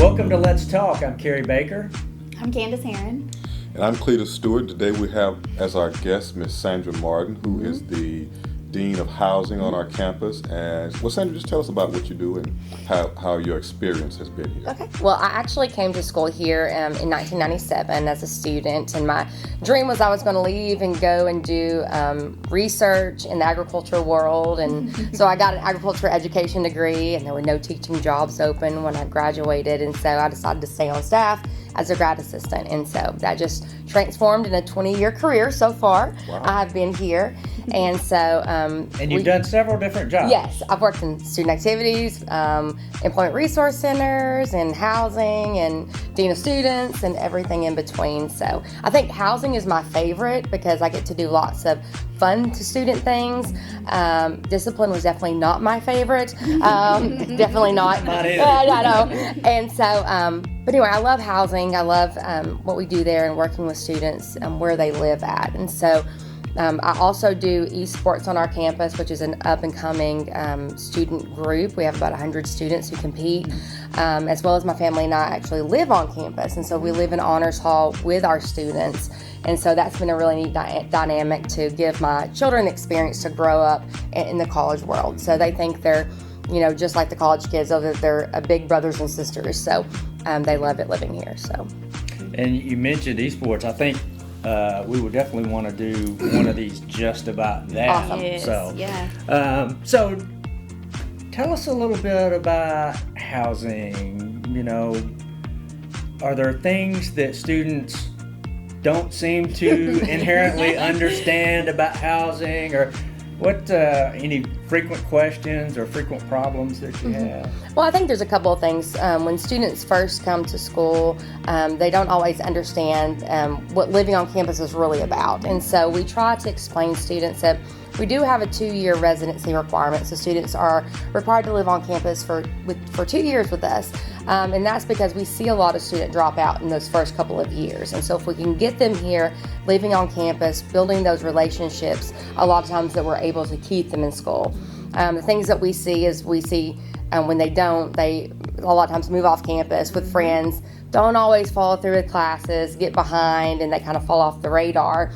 Welcome to Let's Talk. I'm Kerry Baker. I'm Candace Heron. And I'm Cletus Stewart. Today we have as our guest Miss Sandra Martin, who is the Dean of Housing on our campus. And well, Sandra, just tell us about what you do and how your experience has been here. Okay. Well, I actually came to school here in 1997 as a student, and my dream was I was going to leave and go and do research in the agriculture world. And so I got an agriculture education degree, and there were no teaching jobs open when I graduated, and so I decided to stay on staff as a grad assistant, and so that just transformed in a 20-year career so far. Wow. I have been here, and so And you've done several different jobs. Yes, I've worked in student activities, employment resource centers, and housing, and dean of students, and everything in between. So I think housing is my favorite because I get to do lots of fun to student things. Discipline was definitely not my favorite. Definitely not. Not either. I know. And so, but anyway, I love housing. I love what we do there and working with students where they live at. And so I also do esports on our campus, which is an up-and-coming student group. We have about 100 students who compete, as well as my family and I actually live on campus. And so we live in Honors Hall with our students. And so that's been a really neat dynamic to give my children the experience to grow up in the college world. So they think they're, just like the college kids, though that they're big brothers and sisters. So they love it living here. So. And you mentioned esports. I think we would definitely want to do one of these just about that. Awesome. Yes, So, yeah. So tell us a little bit about housing. Are there things that students don't seem to inherently understand about housing, or what any frequent questions or frequent problems that you have? Well, I think there's a couple of things. When students first come to school, they don't always understand what living on campus is really about. And so we try to explain to students that we do have a 2-year residency requirement. So students are required to live on campus for 2 years with us. And that's because we see a lot of student dropout in those first couple of years. And so if we can get them here, living on campus, building those relationships, a lot of times that we're able to keep them in school. The things that we see when they don't, they a lot of times move off campus with friends, don't always follow through with classes, get behind, and they kind of fall off the radar.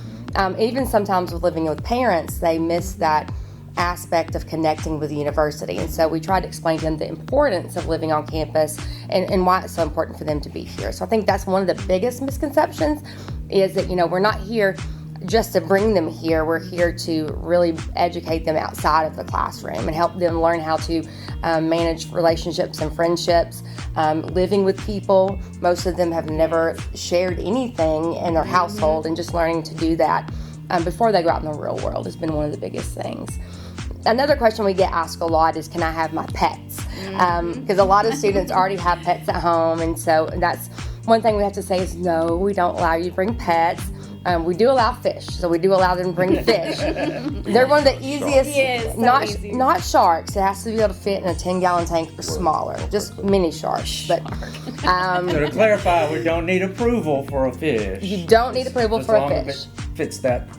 Even sometimes with living with parents, they miss that aspect of connecting with the university. And so we try to explain to them the importance of living on campus and why it's so important for them to be here. So I think that's one of the biggest misconceptions is that, we're not here just to bring them here. We're here to really educate them outside of the classroom and help them learn how to manage relationships and friendships, living with people. Most of them have never shared anything in their household, and just learning to do that before they go out in the real world has been one of the biggest things. Another question we get asked a lot is, can I have my pets? Because a lot of students already have pets at home, and so that's one thing we have to say is no, we don't allow you to bring pets. We do allow fish, so we do allow them to bring fish. They're one of the easiest, Yes, not sharks. It has to be able to fit in a 10-gallon tank or smaller, just mini sharks. But So to clarify, we don't need approval for a fish. you don't need approval for a As long fish. as it fits that.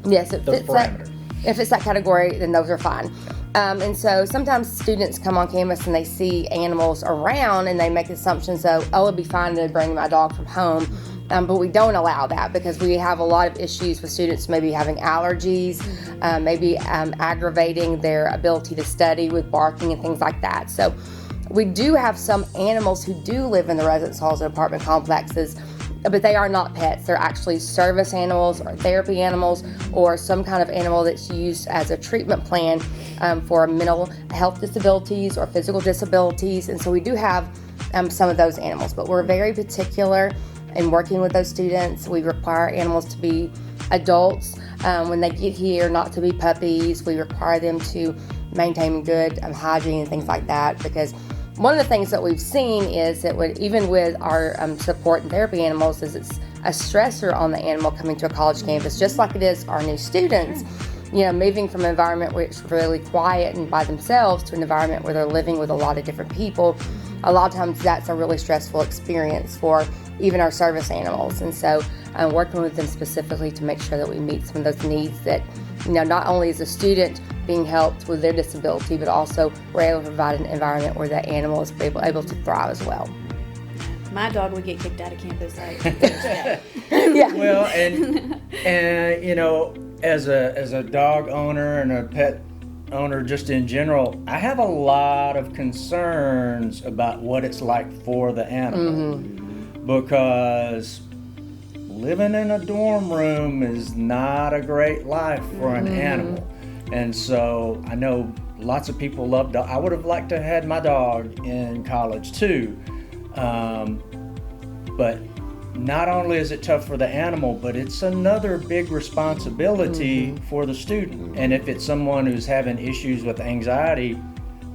Yes, it those fits that. parameters. If it's that category, then those are fine. And so sometimes students come on campus and they see animals around and they make assumptions of, it'd be fine to bring my dog from home. But we don't allow that because we have a lot of issues with students maybe having allergies, maybe aggravating their ability to study with barking and things like that. So we do have some animals who do live in the residence halls and apartment complexes, but they are not pets. They're actually service animals or therapy animals or some kind of animal that's used as a treatment plan for mental health disabilities or physical disabilities. And so we do have some of those animals, but we're very particular in working with those students. We require animals to be adults when they get here, not to be puppies. We require them to maintain good hygiene and things like that, because one of the things that we've seen is that even with our support and therapy animals is it's a stressor on the animal coming to a college campus, just like it is our new students. Moving from an environment where it's really quiet and by themselves to an environment where they're living with a lot of different people. A lot of times that's a really stressful experience for even our service animals. And so working with them specifically to make sure that we meet some of those needs that, not only is the student being helped with their disability, but also we're able to provide an environment where that animal is able to thrive as well. My dog would get kicked out of campus. Yeah. Well, and you know, as a dog owner and a pet owner just in general, I have a lot of concerns about what it's like for the animal, because living in a dorm room is not a great life for an animal. And so I know lots of people love dogs. I would have liked to have had my dog in college too, but not only is it tough for the animal, but it's another big responsibility for the student. And if it's someone who's having issues with anxiety,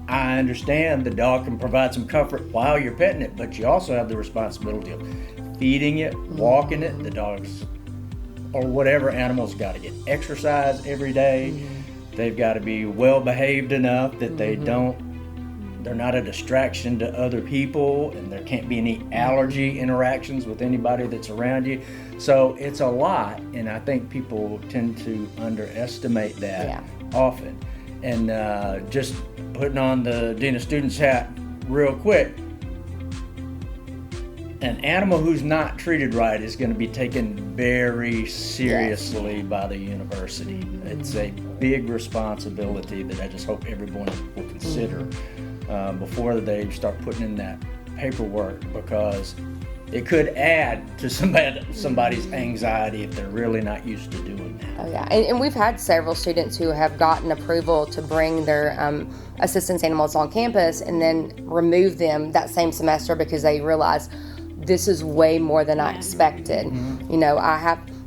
I understand the dog can provide some comfort while you're petting it, but you also have the responsibility of feeding it, walking it. The dogs or whatever animal's got to get exercise every day. They've got to be well behaved enough that they're not a distraction to other people, and there can't be any allergy interactions with anybody that's around you. So it's a lot, and I think people tend to underestimate that often. And just putting on the Dean of Students hat real quick, an animal who's not treated right is going to be taken very seriously by the university. It's a big responsibility that I just hope everyone will consider before they start putting in that paperwork, because it could add to somebody's anxiety if they're really not used to doing that. Oh yeah, and we've had several students who have gotten approval to bring their assistance animals on campus and then remove them that same semester because they realize this is way more than I expected. You know,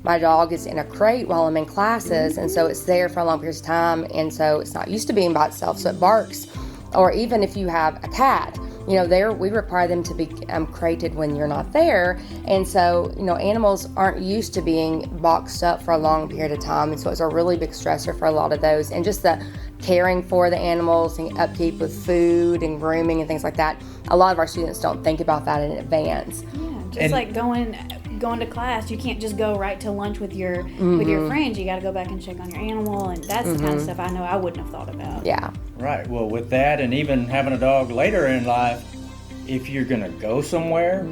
my dog is in a crate while I'm in classes, and so it's there for a long period of time, and so it's not used to being by itself, so it barks. Or even if you have a cat, you know, we require them to be crated when you're not there. And so, you know, animals aren't used to being boxed up for a long period of time. And so it's a really big stressor for a lot of those. And just the caring for the animals and upkeep with food and grooming and things like that, a lot of our students don't think about that in advance. Yeah, just like going to class, you can't just go right to lunch with your friends. You got to go back and check on your animal, and that's the kind of stuff I know I wouldn't have thought about. Yeah. Right. Well, with that, and even having a dog later in life, if you're going to go somewhere,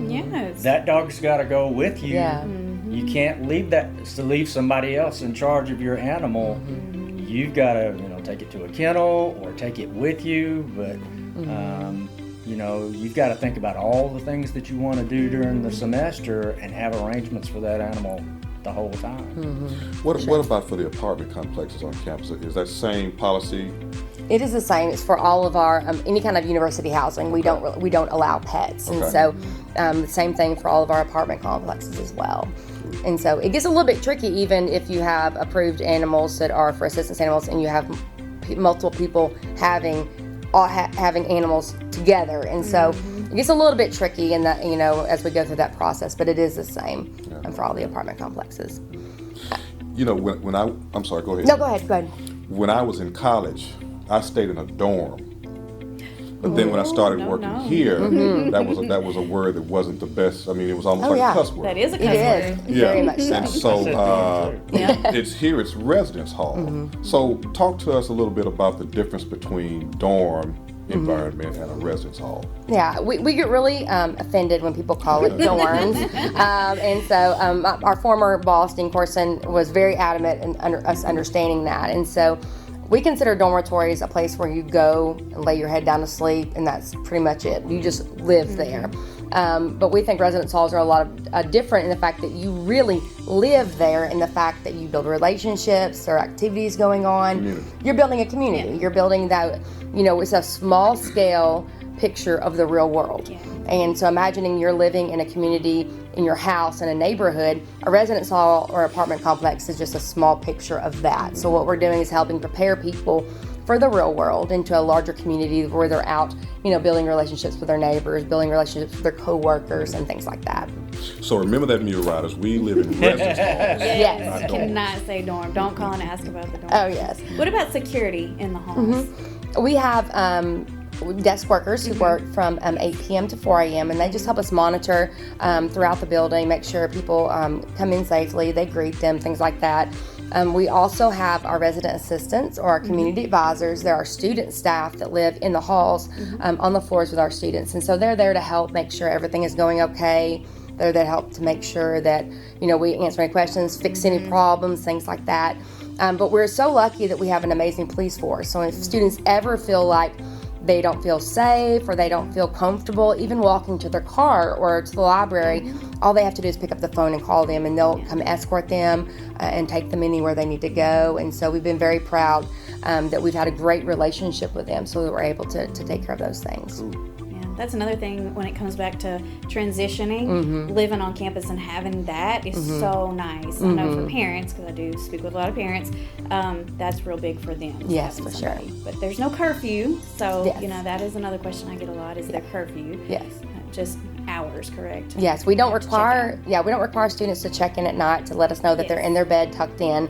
that dog's got to go with you. Yeah. You can't leave somebody else in charge of your animal. You've got to, take it to a kennel or take it with you. But, you've got to think about all the things that you want to do during the semester and have arrangements for that animal the whole time. What about for the apartment complexes on campus? Is that same policy? It is the same. It's for all of our any kind of university housing. We don't allow pets, and so the same thing for all of our apartment complexes as well. And so it gets a little bit tricky, even if you have approved animals that are for assistance animals, and you have multiple people having animals together. And so it gets a little bit tricky in that, as we go through that process. But it is the same for all the apartment complexes. I'm sorry. Go ahead. No, go ahead. When I was in college, I stayed in a dorm. But then when I started working here, that was a word that wasn't the best. I mean, it was almost like a cuss word. That is a cuss word. Yeah. Very much so. And so it's residence hall. So talk to us a little bit about the difference between dorm environment and a residence hall. Yeah, we get really offended when people call it dorms. And so our former boss, Dean Corson, was very adamant in us understanding that. And so we consider dormitories a place where you go and lay your head down to sleep, and that's pretty much it. You just live there. But we think residence halls are a lot of different in the fact that you really live there, and the fact that you build relationships or activities going on. Community. You're building a community. You're building that, it's a small scale picture of the real world. Yeah. And so imagining you're living in a community, in your house, in a neighborhood, a residence hall or apartment complex is just a small picture of that. So what we're doing is helping prepare people for the real world into a larger community where they're out, building relationships with their neighbors, building relationships with their coworkers and things like that. So remember that, Mule Riders, we live in residence halls. Yes. not dorms. Cannot say dorm. Don't call and ask about the dorm. Oh, yes. What about security in the halls? We have desk workers who work from 8 p.m. to 4 a.m. and they just help us monitor throughout the building, make sure people come in safely, they greet them, things like that. We also have our resident assistants or our community advisors. There are student staff that live in the halls on the floors with our students. And so they're there to help make sure everything is going okay. They're there to help to make sure that, we answer any questions, fix any problems, things like that. But we're so lucky that we have an amazing police force. So if students ever feel like they don't feel safe or they don't feel comfortable even walking to their car or to the library, all they have to do is pick up the phone and call them, and they'll come escort them and take them anywhere they need to go. And so we've been very proud that we've had a great relationship with them, so we were able to take care of those things. That's another thing when it comes back to transitioning, living on campus and having that is so nice. I know for parents, because I do speak with a lot of parents, that's real big for them. Yes, for sure. But there's no curfew, so Yes. that is another question I get a lot: is there curfew? Yes. Just hours, correct? Yes, we don't require students to check in at night to let us know that they're in their bed tucked in.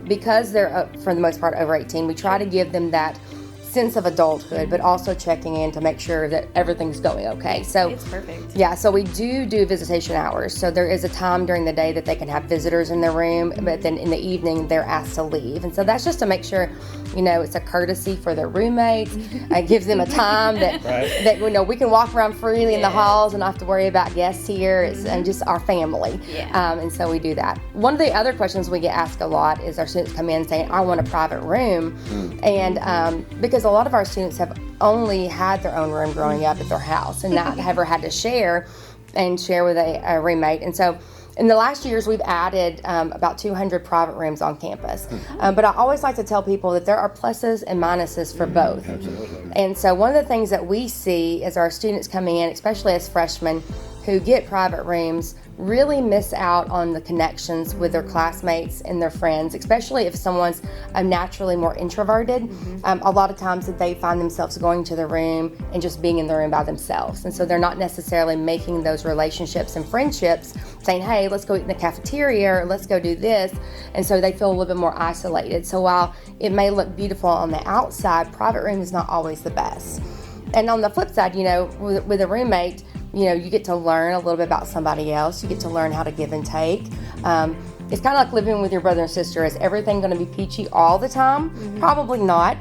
Because they're for the most part over 18. We try to give them that sense of adulthood, but also checking in to make sure that everything's going okay. So It's perfect. yeah, so we do visitation hours. So there is a time during the day that they can have visitors in their room, but then in the evening they're asked to leave. And so that's just to make sure, it's a courtesy for their roommates. It gives them a time that that we can walk around freely in the halls and not have to worry about guests here. It's and just our family. And so we do that. One of the other questions we get asked a lot is our students come in saying, "I want a private room," and because a lot of our students have only had their own room growing up at their house and not ever had to share with a roommate. And so in the last years, we've added about 200 private rooms on campus. But I always like to tell people that there are pluses and minuses for both. Absolutely. And so one of the things that we see is our students coming in, especially as freshmen, who get private rooms really miss out on the connections with their classmates and their friends, especially if someone's naturally more introverted. A lot of times that they find themselves going to the room and just being in the room by themselves. And so they're not necessarily making those relationships and friendships, saying, "Hey, let's go eat in the cafeteria," or "Let's go do this." And so they feel a little bit more isolated. So while it may look beautiful on the outside, private room is not always the best. And on the flip side, with a roommate, you get to learn a little bit about somebody else. You get to learn how to give and take. It's kind of like living with your brother and sister. Is everything going to be peachy all the time? Probably not.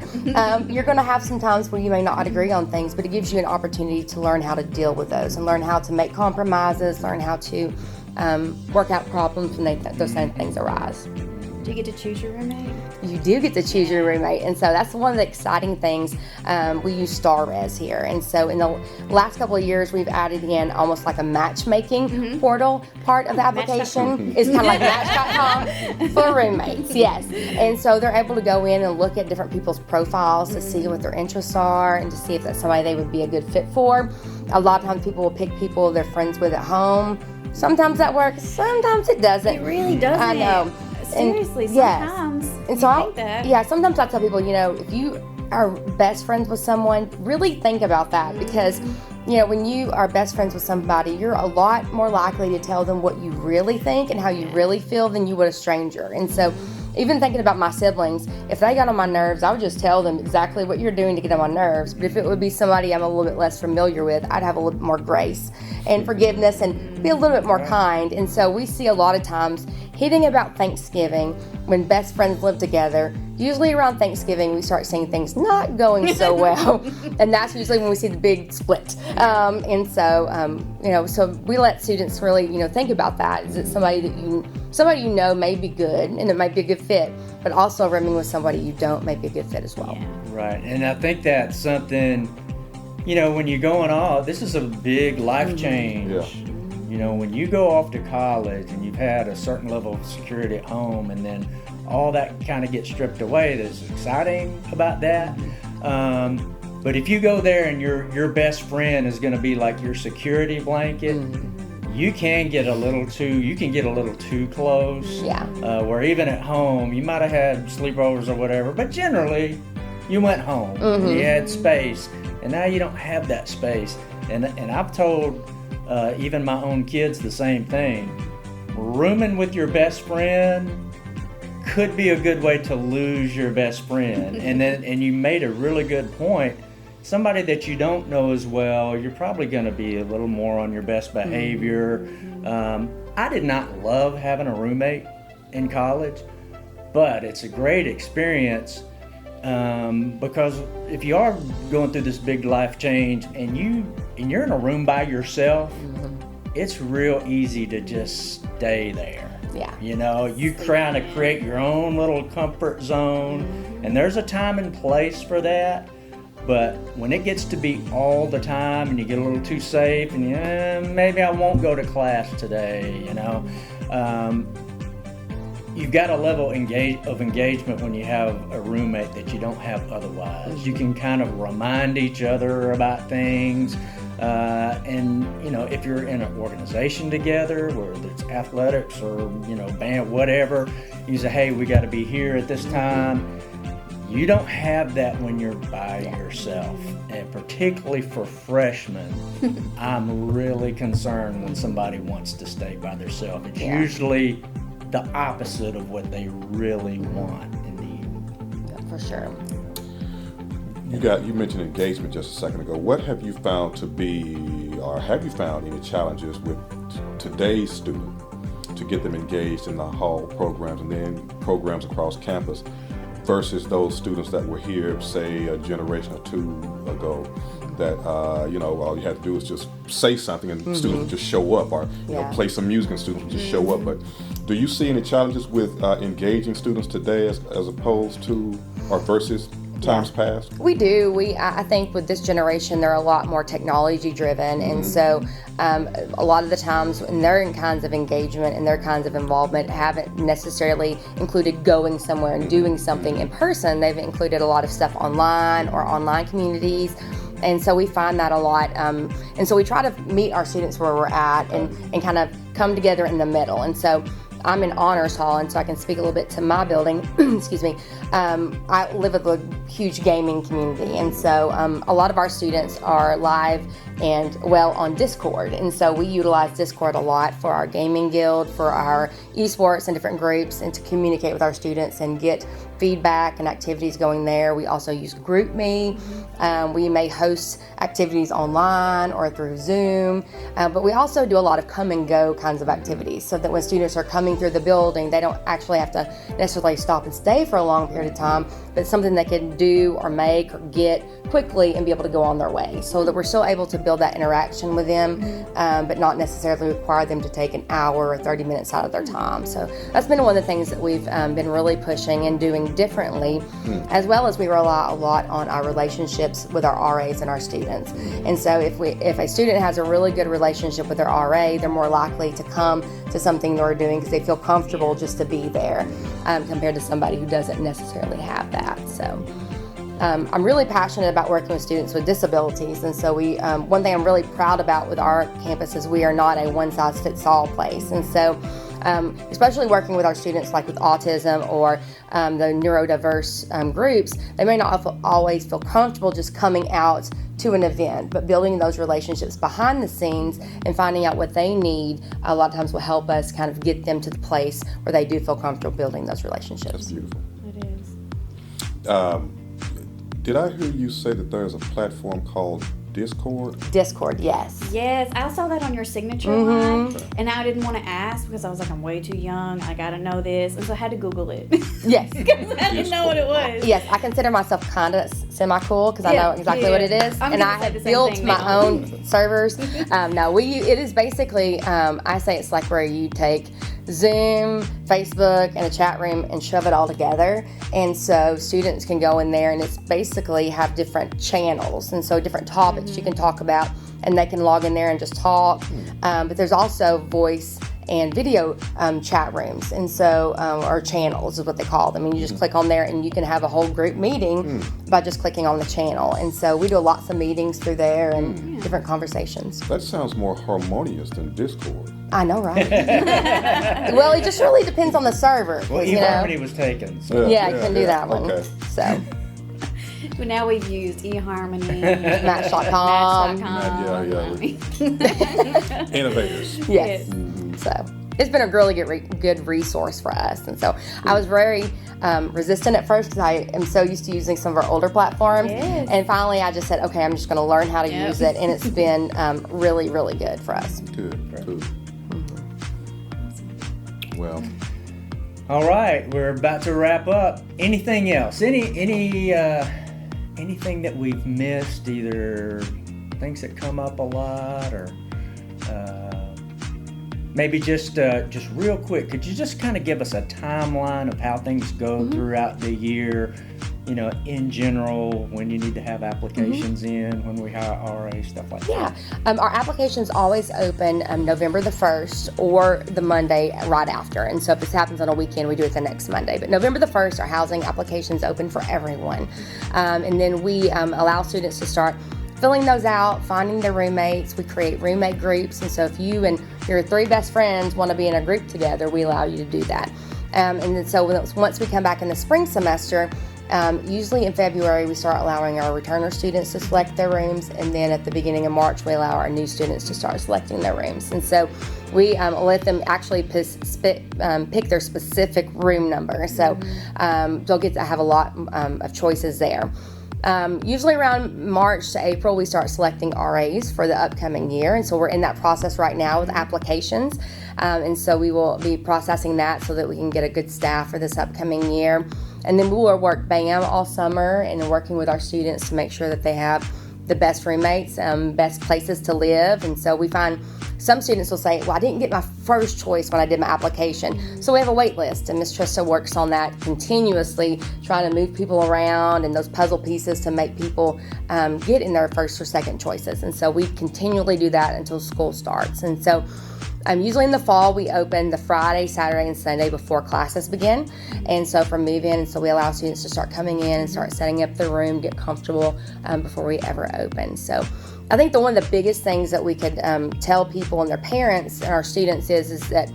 You're going to have some times where you may not agree on things, but it gives you an opportunity to learn how to deal with those and learn how to make compromises, learn how to work out problems when those same things arise. Do you get to choose your roommate? You do get to choose your roommate, and so that's one of the exciting things. We use Star Res here, and so in the last couple of years, we've added in almost like a matchmaking portal part of the application. It's kind of like Match.com for roommates, yes. And so they're able to go in and look at different people's profiles to see what their interests are and to see if that's somebody they would be a good fit for. A lot of times, people will pick people they're friends with at home. Sometimes that works, sometimes it doesn't. It really doesn't. I know. Seriously, Yes. sometimes. And so think that. sometimes I tell people, if you are best friends with someone, really think about that, because when you are best friends with somebody, you're a lot more likely to tell them what you really think and how you really feel than you would a stranger. And so even thinking about my siblings, if they got on my nerves, I would just tell them exactly what you're doing to get on my nerves. But if it would be somebody I'm a little bit less familiar with, I'd have a little bit more grace and forgiveness and be a little bit more kind. And so we see a lot of times hitting about Thanksgiving when best friends live together. Usually around Thanksgiving, we start seeing things not going so well. And that's usually when we see the big split. And so, so we let students really, think about that. Is it somebody that may be good and it might be a good fit, but also rooming with somebody you don't may be a good fit as well. Yeah. Right. And I think that's something, when you're going off, this is a big life change. Yeah. When you go off to college and you've had a certain level of security at home, and then all that kind of gets stripped away, that's exciting about that. But if you go there and your best friend is going to be like your security blanket, you can get a little too close. Yeah. Where even at home, you might have had sleepovers or whatever, but generally you went home. You had space, and now you don't have that space. And I've told even my own kids the same thing. Rooming with your best friend could be a good way to lose your best friend. And you made a really good point. Somebody that you don't know as well, you're probably going to be a little more on your best behavior. I did not love having a roommate in college, but it's a great experience because if you are going through this big life change and you're in a room by yourself, it's real easy to just stay there. Yeah. You know, you trying to create your own little comfort zone, and there's a time and place for that. But when it gets to be all the time and you get a little too safe and maybe I won't go to class today, you know, you've got a level of engagement when you have a roommate that you don't have otherwise. You can kind of remind each other about things. And you know, if you're in an organization together, whether it's athletics or, you know, band, whatever, you say, hey, we got to be here at this time. You don't have that when you're by yourself. And particularly for freshmen, I'm really concerned when somebody wants to stay by themselves. It's usually the opposite of what they really want and need. Yeah, for sure. You mentioned engagement just a second ago. What have you found to be, or have you found any challenges with today's student to get them engaged in the hall programs and then programs across campus versus those students that were here, say, a generation or two ago, that you know, all you had to do is just say something and students would just show up, or you know, play some music and students would just show up. But do you see any challenges with engaging students today as opposed to or versus times past? We do. I think with this generation, they're a lot more technology driven, and so a lot of the times in their kinds of engagement and their kinds of involvement haven't necessarily included going somewhere and doing something in person. They've included a lot of stuff online or online communities. And so we find that a lot. And so we try to meet our students where we're at and kind of come together in the middle. And so I'm in Honors Hall, and so I can speak a little bit to my building. Excuse me. I live with a huge gaming community, and so a lot of our students are live and on Discord, and so we utilize Discord a lot for our gaming guild, for our esports and different groups, and to communicate with our students and get feedback and activities going there. We also use GroupMe. We may host activities online or through Zoom, but we also do a lot of come and go kinds of activities, so that when students are coming through the building, they don't actually have to necessarily stop and stay for a long period of time, but something they can do or make or get quickly and be able to go on their way, so that we're still able to build that interaction with them, but not necessarily require them to take an hour or 30 minutes out of their time. So that's been one of the things that we've been really pushing and doing differently, as well as we rely a lot on our relationships with our RAs and our students. And so if a student has a really good relationship with their RA, they're more likely to come to something that we're doing because they feel comfortable just to be there, compared to somebody who doesn't necessarily have that. So I'm really passionate about working with students with disabilities, and so one thing I'm really proud about with our campus is we are not a one-size-fits-all place. And so especially working with our students like with autism or the neurodiverse groups, they may not always feel comfortable just coming out to an event, but building those relationships behind the scenes and finding out what they need a lot of times will help us kind of get them to the place where they do feel comfortable building those relationships. That's beautiful. It is. Did I hear you say that there's a platform called Discord? Discord, yes. Yes, I saw that on your signature line, and I didn't want to ask because I was like, I'm way too young. I gotta know this, and so I had to Google it. Yes. Because I didn't know what it was. Yes, I consider myself kind of semi-cool because I know exactly what it is, and I have built my own servers. It is basically, I say it's like where you take Zoom, Facebook, and a chat room and shove it all together. And so students can go in there and it's basically have different channels. And so different topics you can talk about, and they can log in there and just talk. But there's also voice and video chat rooms, and so or channels is what they call them. And you just click on there and you can have a whole group meeting by just clicking on the channel. And so we do lots of meetings through there and different conversations. That sounds more harmonious than Discord. I know, right? Well, it just really depends on the server. Well, eHarmony was taken. So. Yeah, you can do that one. Okay. So. But now we've used eHarmony, Match.com. Innovators. Yes. So it's been a really good resource for us. And so I was very resistant at first because I am so used to using some of our older platforms. Yes. And finally I just said, okay, I'm just going to learn how to use it. And it's been really, really good for us. Good. Well, All right, we're about to wrap up. Anything else? Anything that we've missed? Either things that come up a lot, or maybe just real quick. Could you just kind of give us a timeline of how things go throughout the year? You know, in general, when you need to have applications in, when we hire RA, stuff like that. Our applications always open November the 1st or the Monday right after. And so if this happens on a weekend, we do it the next Monday. But November the 1st, our housing applications open for everyone. And then we allow students to start filling those out, finding their roommates. We create roommate groups. And so if you and your 3 best friends want to be in a group together, we allow you to do that. And then so once we come back in the spring semester, usually in February, we start allowing our returner students to select their rooms, and then at the beginning of March, we allow our new students to start selecting their rooms. And so we let them actually pick their specific room number. So they'll get to have a lot of choices there. Usually around March to April, we start selecting RAs for the upcoming year. And so we're in that process right now with applications. And so we will be processing that so that we can get a good staff for this upcoming year. And then we will work BAM all summer and working with our students to make sure that they have the best roommates, best places to live. And so we find some students will say, well, I didn't get my first choice when I did my application. So we have a wait list, and Ms. Trista works on that continuously, trying to move people around and those puzzle pieces to make people get in their first or second choices. And so we continually do that until school starts. And so usually in the fall, we open the Friday, Saturday, and Sunday before classes begin. And so for move-in, so we allow students to start coming in and start setting up their room, get comfortable before we ever open. So I think one of the biggest things that we could tell people and their parents and our students is that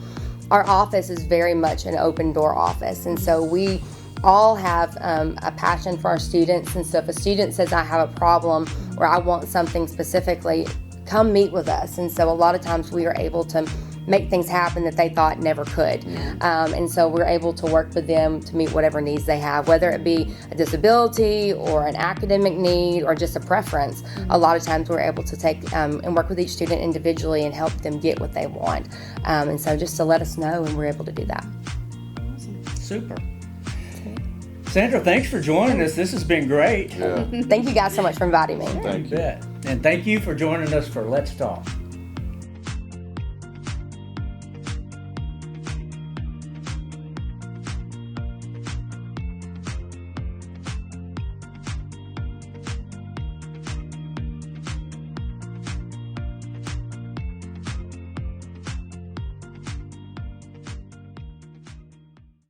our office is very much an open door office. And so we all have a passion for our students. And so if a student says, I have a problem or I want something specifically, come meet with us. And so a lot of times we are able to make things happen that they thought never could. And so we're able to work with them to meet whatever needs they have, whether it be a disability or an academic need or just a preference. A lot of times we're able to take and work with each student individually and help them get what they want. And so just to let us know, and we're able to do that. Super. Sandra, thanks for joining us. This has been great. Yeah. Thank you guys so much for inviting me. Thank you. Bet. And thank you for joining us for Let's Talk.